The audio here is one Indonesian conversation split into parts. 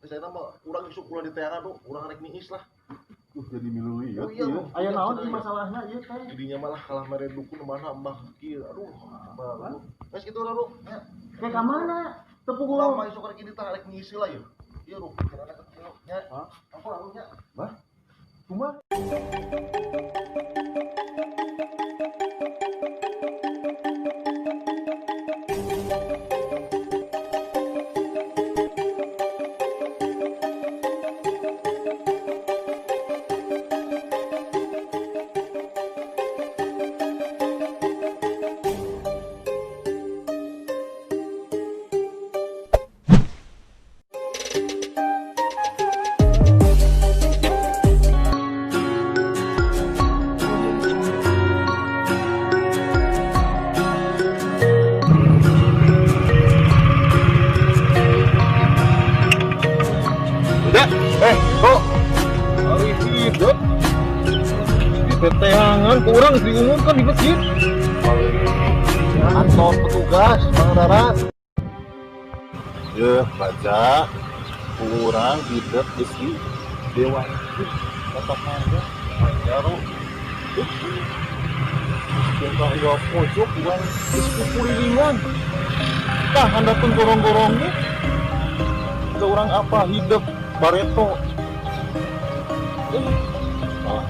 saya nama urang isuk ulah di teangan tuh, urang rek niis lah. Jadi milu ieu. Oh iya, Aya naon ieu masalahnya ieu teh? Jadinya malah kalah mere dukun mana mbah kieu. Aduh, mbah. Geus kitu lah, Ru. Ya. Kayak ka mana? Tepung Lama isuk rek ini tah rek ngisi lah ieu. Ieu, Ru. Karena kecil nya. Apa lah nya? Bah. Cuma teteangan kurang diumumkan di masjid. Kantor petugas, pengendara. Ya, baca kurang hidup isi dewa itu tetap aja baru kita hidup pojok kurang kulilingan nah anda pun gorong-gorongnya ada orang apa hidup bareto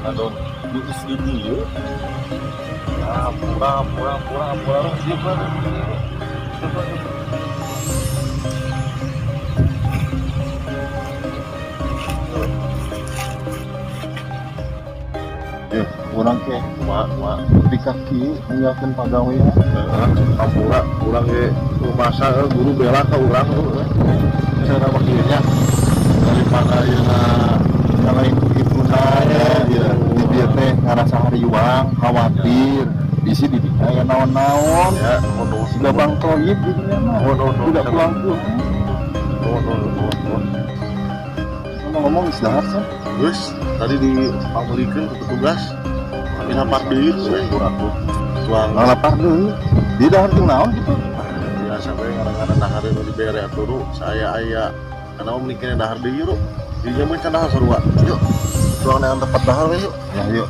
adon di isi dia ya pura siapa orang ke di kaki menyiapkan pegawai Kampura urang ge masa guru bela ka urang saya wakilnya daripada yang lain begitu saya di dia teh ngerasa hariwang khawatir bisi di dia naon-naon ya sudah bang toyib gitu ya mah tidak pulang ngomong istirahat sih geus tadi dipamulikeun ke petugas tapi lapar deui we urang tuh tuang lapar deui di dahar jeung naon gitu biasa we ngaran-ngaran dahar nu dibere atuh saya aya kana mau mikirnya dahar deui ru di jaman can dahar sarua yuk tuang yang tempat dahar we yuk ya yuk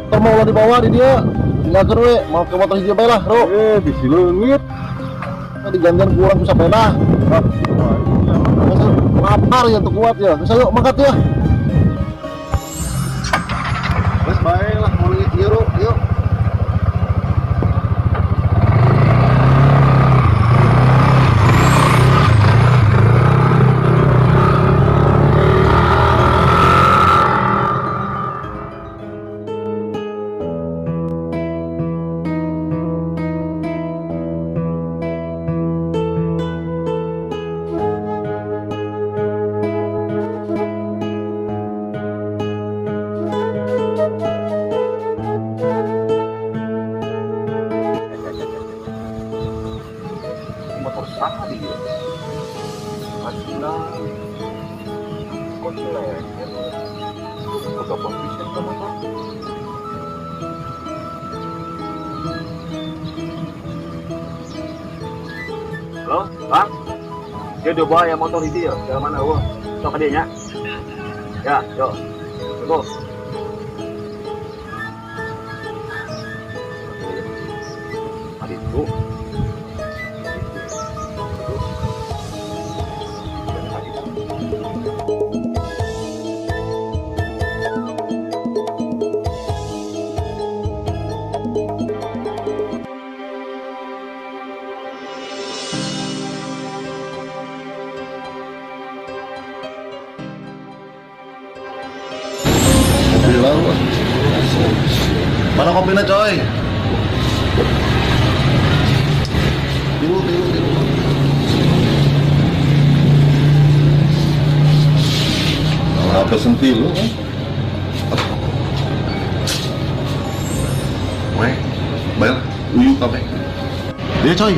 tuh mau dibawa di dia ngaker we mau ke motor hijau bae lah ru bisi leungit tadi gantian kurang bisa pena lapar ya tuh kuat ya bisa yuk makan ya wes bae lah mau ngit ieu ru yuk Halo, Bang? Dia udah bawa yang motor itu ya? Ke mana? Oh, sok ke dia nya. Ya, yuk. Tunggu. Tadi itu. mana kopinya coy tilu apa sentil lu kan weh bayar uyu kabeh dia coy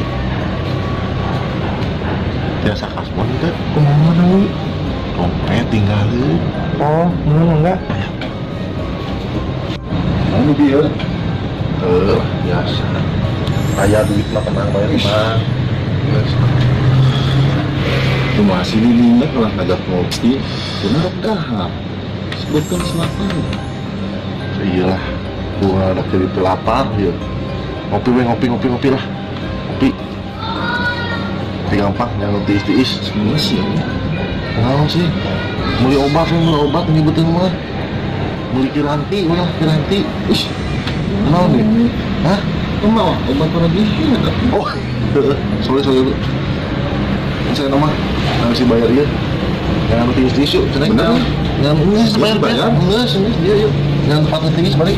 biasa kasbon teh kumaha deui dompet tinggalin oh enggak anu dia biasa kaya duit mah tenang bayar mah Cuma si Lilina kalau ngajak ngopi, benar dahar. Sebetulnya selatan. Iyalah, gua ada jadi pelapar ya. Ngopi lah. Ngopi. Tapi gampang, jangan tiis-tiis. Semua sih ya. Kenapa sih? Beli obat nyebutin mah. Beli kiranti. Ih, kenapa nih? Hah? Mau obat penagihan ada. Oh, sorry dulu. Saya nama si bayar dia. Jangan tiis-tiis yuk, ceneng. Bener. Jangan bayar. Enggak, sini dia yuk. Jangan tempat tiis balik.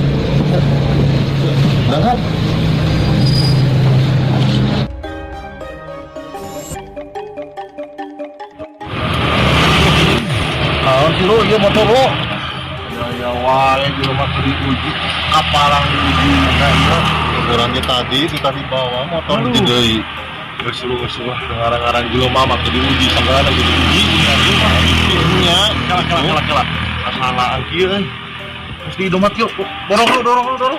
Berangkat. Naon sih lo, iya motor lo. Ya wae di rumah diuji, apalang diuji ya. Ukurannya tadi bawa motor di deui. Geus suruh ngarang-ngarang jelema mah diuji sanggana diuji. Nya kala. Asalaan kieu euy. Mesti domat yuk. Dorong.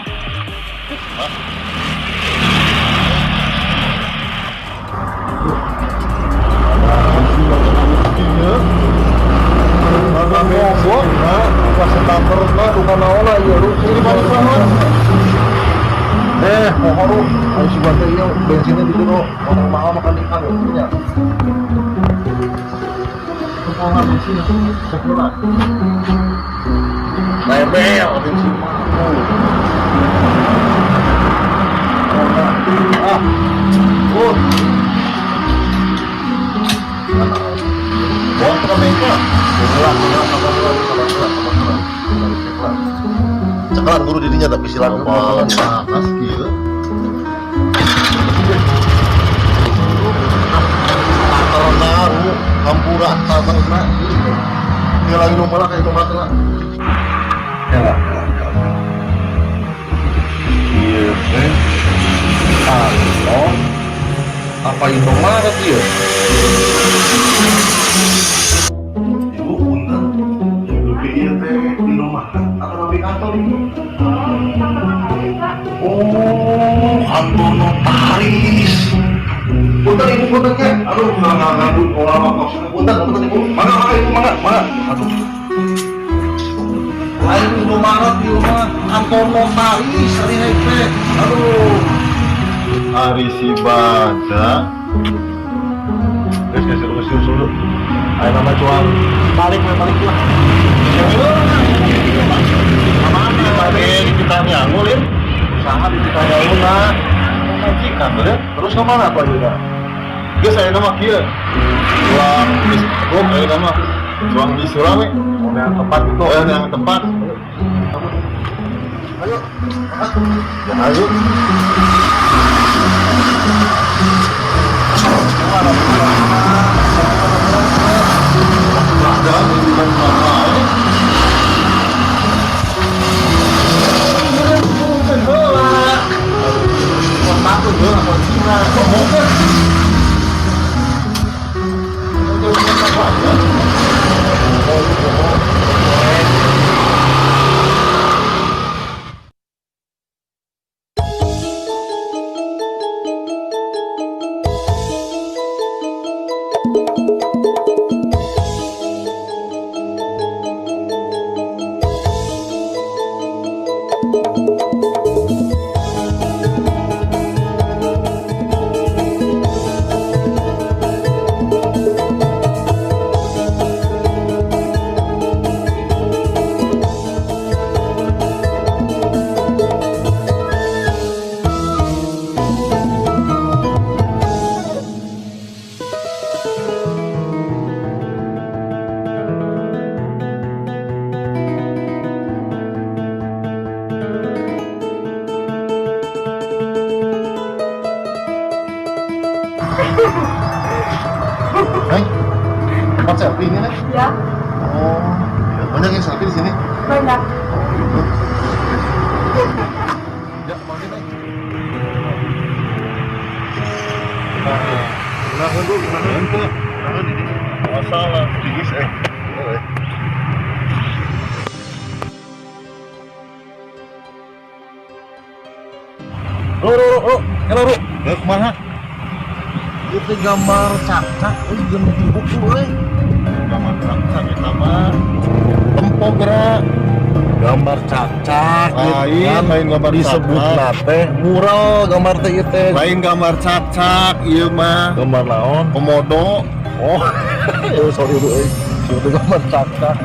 Kami obor, pas setaper mah bukan naona ieu lu sini balik banget. Pohon lu, ayo si buat ieu bensinnya di dulu, orang mahal makan ikan nya. Pohon bensin sekilas. Bebel bensin mah. Buat ke bengkel. Cekalan guru dirinya tapi silang apa panas gitu. Karena hampura tanah dia lagi nomor lah kayak tomat lah. Ya. Iya, oh, apa itu marah dia? Ibu punten, lebih iya teh di rumah atau lebih kantor ini? Oh, kantor notaris. Punten ibu puntennya, aduh nggak nganggut orang apa punten ibu, mangga. Aduh. Lain itu marah di rumah kantor notaris, hari hepe. Aduh. Hari si Baca. Guys, dulu. Ayo nama cuan balik lah. Mana balik kita nyangulin. Usaha di kita nyangul nah. Majikan bener. Terus kemana apa juga? Guys, saya nama kia. Tuang di Suram, ayo nama. Tuang di Suram nih. Yang tempat itu. Yang tempat. Ayo. Ayo. Hai, tempat selfie ini nih? Ya, Oh, banyak yang selfie di sini. banyak. Ya, kemarin nih. Gunakan dulu. Masalah, tinggi Hello, kemana? Itu teh gambar cak-cak jeung di buku euy. Gambar cak eta mah tempo gerak. Gambar cak-cak Lain gambar disebut cak-cak. teh mural gambar teh ieu teh. Lain gambar cak-cak ieu mah Gambar naon? komodo. Oh, sorry euy. Itu gambar cak-cak.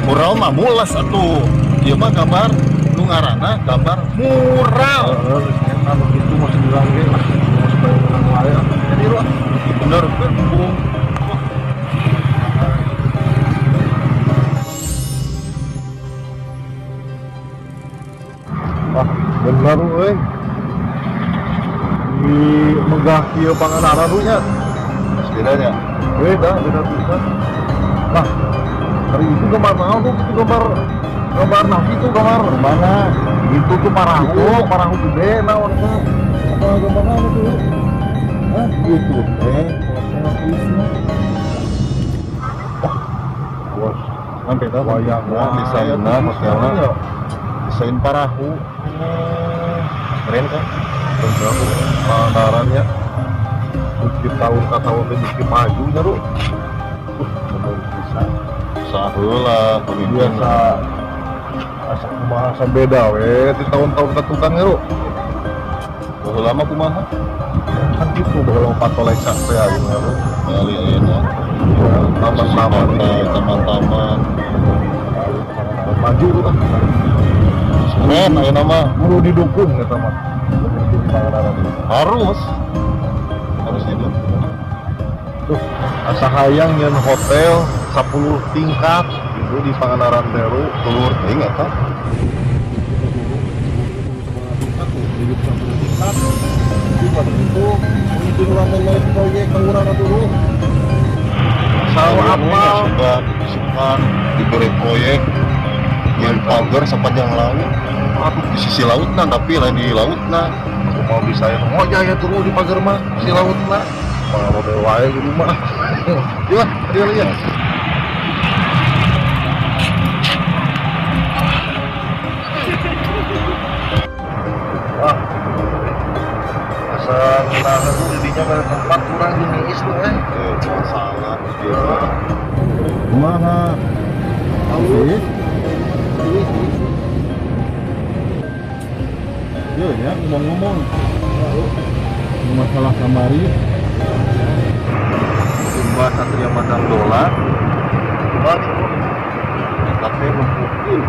Mural mah mules atuh. Ieu mah gambar nu ngaranna gambar mural. Kalau gitu masih bilang ge lah. Supaya orang lain. Jadi lo Bener kan? bener euy. Di megah kieu pangandaran lu nya. Bedanya Beda pisan. Nah, hari itu gambar naon tuh? Itu gambar nasi tuh gambar mana? Itu tuh parahu gede naon tuh. Apa gambar naon tuh? Hah, itu teh. Bos, sampai dah bayang desainna masalah desain parahu. keren kan? Pangandarannya mungkin tahun ke tahun mesti maju nya lu. Bisa. Saheula pemimpin Biasa asa kumaha beda we di tahun-tahun ketukang lu. Baheula mah kumaha? Kan gitu bahwa patolek sakti aja lu. Kali ayeuna Taman-taman taman-taman maju lu kan. keren ayeuna mah Guru didukung eta mah. Pangandaran ini. harus itu. Tuh, asa hayang nyeun hotel 10 tingkat itu di Pangandaran Teru. Keluar teuing eta. Pada itu mungkin lain proyek kurang dulu. Salah apa? Suka diberi proyek yang pagar sepanjang laut. Aduh di sisi lautna tapi lain di lautna. Aku mau bisa ya ngoja ya turu di pagar mah si laut mah. Mau model wae di rumah. Iya, dia lihat. Wah. Asal kita tuh jadinya ke tempat kurang gini tuh Masalah dia. Kumaha? Alus. Iya ya, ngomong-ngomong masalah kamari Mbak Satria Madang Dolar tapi mungkin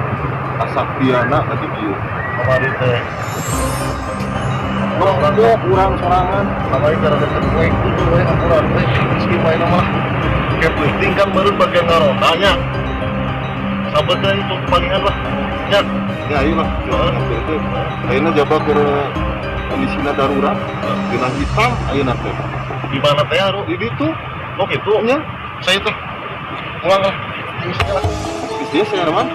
Asaktiana tadi dia kamari teh kurang sorangan kamari cara deket gue itu gue akurat gue meski main mah kayak penting kan baru bagian ngarondanya sahabatnya itu palingan lah ya ayo lah jualan itu akhirnya jabat ke kondisinya darurat kena hitam ayo nanti di mana teh harus di itu oh gitu nya saya teh pulang lah dia saya Herman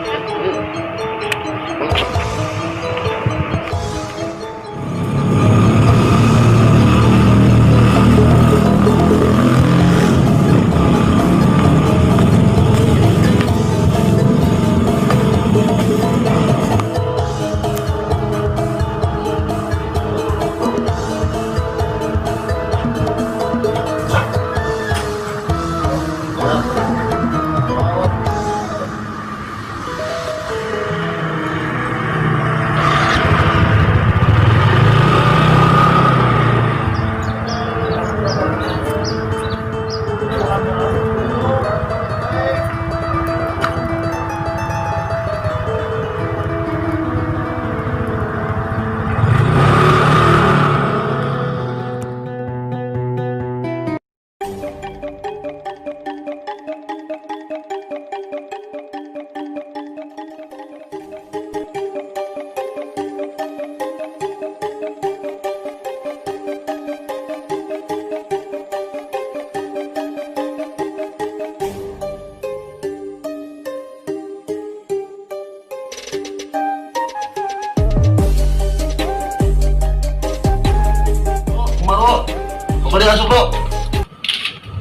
Pada asup lo.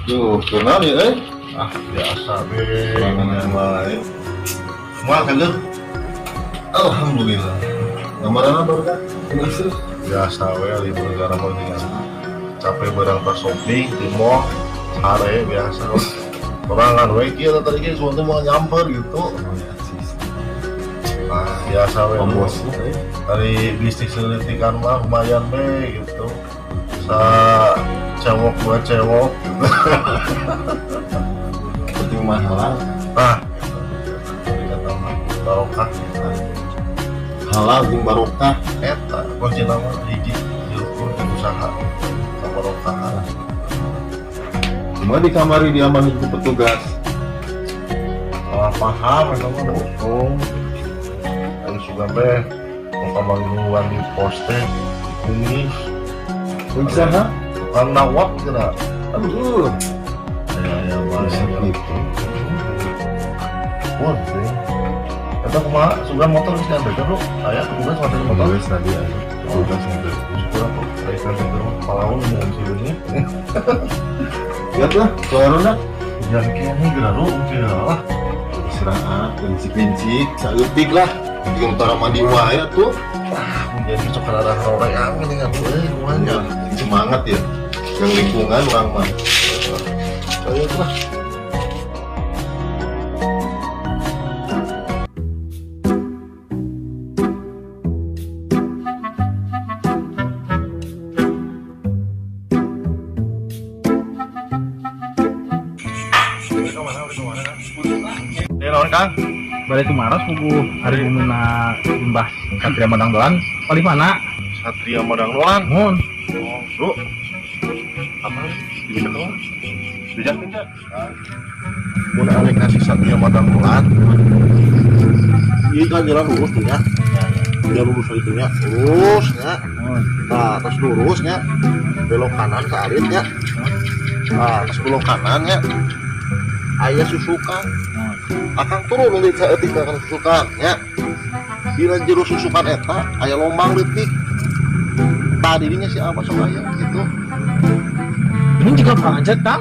Duh, kenal ya biasa be Serangan yang lain semua kan tuh alhamdulillah gambaran apa kan biasa we libur negara mau capek barang tas shopping di mall sare biasa perangan kieu tadi ge suatu mau nyamper gitu. Nah biasa we Pembos. dari bisnis lelitikan mah lumayan be gitu sa cewok dua cewok gitu. Penting mahal. Nah kata mah barokah Halal jeung barokah. eta kunci nama hiji jilukun usaha sa barokah. Cuma di kamari diamanin ku petugas. Salah paham eta mah bokong ayo suga be pamaluan di poste di kumis Usaha? tukang nawak kira Aduh. ya Bisa bahasa gitu. pun sih kita kumaha suga motor geus nyampe bro aya tugas motor motor Tugas tadi ada. Tugas itu. suga tuh dari sampai terus palaun mau sini Lihat lah, suaranya. jangan kene geura ru kira lah Istirahat, prinsip-prinsip, saeutik lah. Di utara mandi wae tuh. menjadi sekarang roreang ini kan semuanya Semangat ya. Yang lingkungan orang mah. saya lah Kang, Balik Maros kubu hari umumna limbah Satria Madang Doan paling mana? Satria Madang Doan. Mun Oh, bro. Apa? Di mana? Bijak bijak. Mun ane kasih Satria Madang Doan. Ieu kan jalan lurus tuh ya. Dia lurus itu nya. Lurus ya. Nah, terus lurus ya. Belok kanan ke arit ya. Nah, terus belok kanan ya. Aya susukan. Akang turun di saeutik akan susukan ya. Dina jero susukan eta aya lombang leutik. Tadinya si apa sok aya gitu. ini juga budget Kang.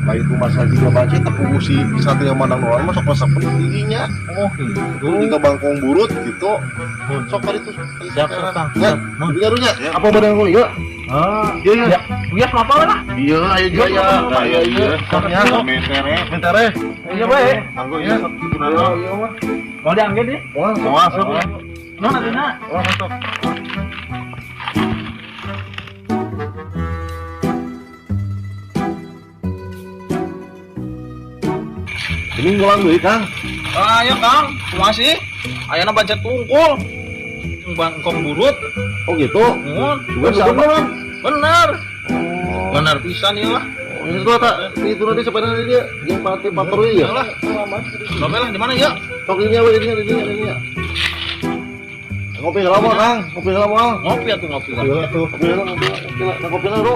Baik itu masa juga budget tapi si Satria Madang Doan masuk masa pentingnya. Oh Dulu juga bangkong burut gitu. Sok kali itu. Siap Kang. Ya, Mun. dengarunya. Apa badan kuliah? Ah, Iya, ya. Bias apa lah? Iya, ayo juga ya. Ayo iya. Soknya. Mentere. Iya bae. Manggo ya. Iya mah. Mau diangkat di? Mau masuk. Nah, adina. Oh, masuk. Ini ngulang dulu Kang. Ayo Kang, masih. Ayana budget tungkul. Bangkong burut. Oh gitu. Mun. Juga sama. Bener. Oh. Bener pisan ieu lah. Itu tak itu nanti sepeda dia yang mati patroli ya. Lah. Novel lah di mana ya? Tok ini apa ini. Ngopi lama Kang, ngopi lama. Ngopi atuh ngopi lah. Ngopi lama. Ngopi lama.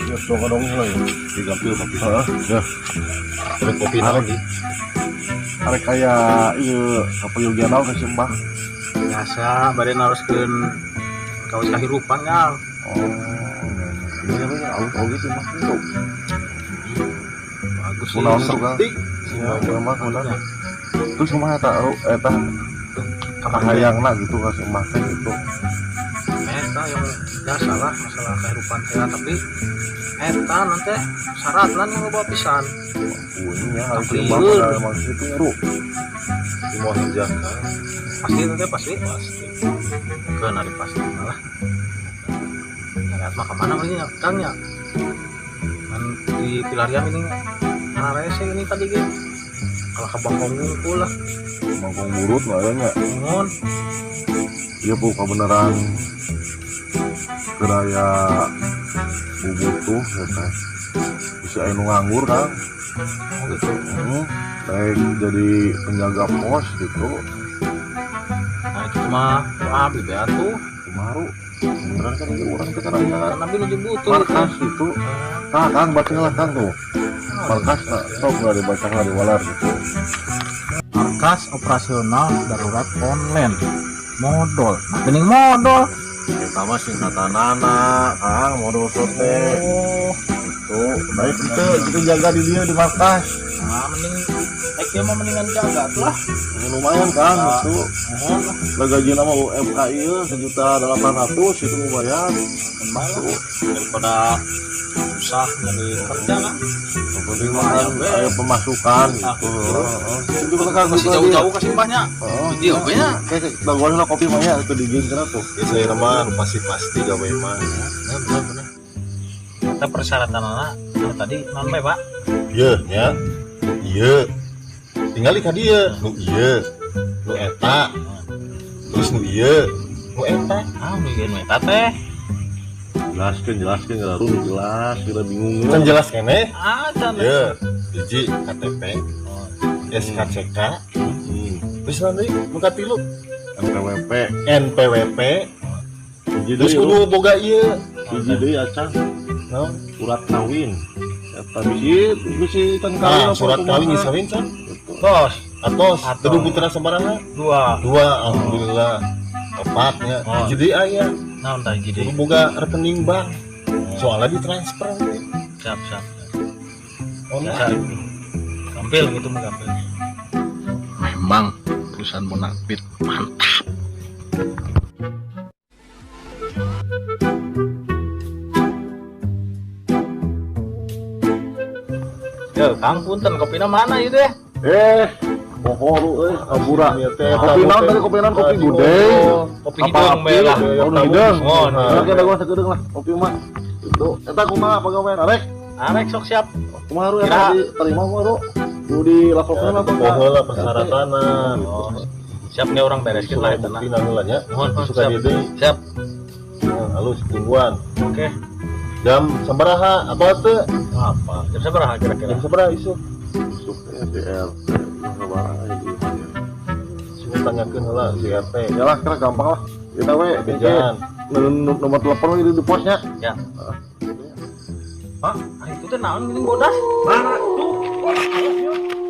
Ya dong mulai. Digampil kopi. Ya. Ada kopi lagi. Arek kayak ieu apa Yogiana ke Sembah. Biasa bade naroskeun kawas kahirupan ya. Oh. Ini apa gitu mah. Bagus sih. Kunaon tuh Kang? Setik. Ya mah kunaon. Terus kumaha eta kahayangna gitu ka Sembah teh gitu. Eta yang biasa lah masalah kehidupan saya tapi eta nanti syaratnya nih loba pisan. Ini ya harus Tapi Sembah ieu. pada emang itu ngeru. Semua menjaga. Pasti nanti pasti. Ke nari pasti malah. Lihat mah kemana lagi ya Kang ya? Kan di Pilarian ini mana rese ini tadi gitu. Kalau ke Bangkong ngumpul lah. Bangkong burut kayaknya. Mohon. Iya bu kebenaran keraya butuh ya teh bisa anu nganggur Kang Gitu. baik jadi penjaga pos gitu Nah itu mah wah bibe atuh. kemaru beneran kan ini orang kita raya Kan nabi nu butuh. markas itu nah Kang baca lah Kang tuh markas nah, sok nggak dibaca nggak diwalar gitu Markas operasional darurat online modal. Nah, gening modal. pertama singkatanana Kang modal sote Oh, itu baik itu jaga di dia di markas nah mending dia mau mendingan jaga tuh lah. Lumayan kan itu. Mohon lah. Lah gaji nama UMKI ya 1.800.000 itu mau bayar. Kembali daripada susah dari kerja kan. Penting mah ada pemasukan gitu. Itu kan Masih jauh-jauh kasih banyak. Jadi oke nya. Kayak dagoan lah kopi mah ya itu dijin kana tuh. Ya saya mah pasti gawe mah. Benar. Kita persyaratan anak tadi non Pak. Iya nya. Iya. Tinggal ka dieu. Nu ieu. Nu eta. Terus nu ieu. Nu eta. Ah, bikin eta teh. Jelaskeun ngaruh jelas kita bingung. Can jelas kene. Ada Iya. Hiji KTP. SKCK. Terus nanti muka tilu NPWP. NPWP. Jadi Terus kudu boga ieu. deui acan Naon? surat kawin. Eta bisi kan kawin. Nah, surat kawin disawin can. Bos, Atos. Atos. Kudu putra sabaraha? 2. Dua, alhamdulillah. 4 nya. Oh. Jadi aya Naon tah jadi? kudu boga rekening bank. Soalnya ditransfer. Siap. Online. Biasa. Gampil gitu mah gampil. Memang perusahaan Bonafit mantap. Ya, Kang punten kopina mana ieu teh? Poho lu abura. Iya, teh. Kopi naon tadi kopi naon kopi gudeg. Kopi hidung bae lah. Kopi hidung. Oh, Nah, kita gua sagedeung lah kopi mah. Itu eta kumaha pagawean arek? Arek sok siap. Kumaha ru Kira. eta diterima mah ru? Ku dilaporkeun apa? Poho lah persyaratan. Oh. Siap nih orang bereskeun lah eta. Bukti nanggulanya. Mohon Suka siap. dia Siap. halus tungguan. Oke. Jam sabaraha apa teh? Apa? Jam sabaraha kira-kira? Jam sabaraha isu? Masuk DRT. Sabar aja di mana. Sini tanyakeun heula si RT. Yalah, kira gampang lah. Kita we Jangan. nomor telepon di posnya. Ya. Pak, itu teh naon geuning bodas? Mana? Tuh.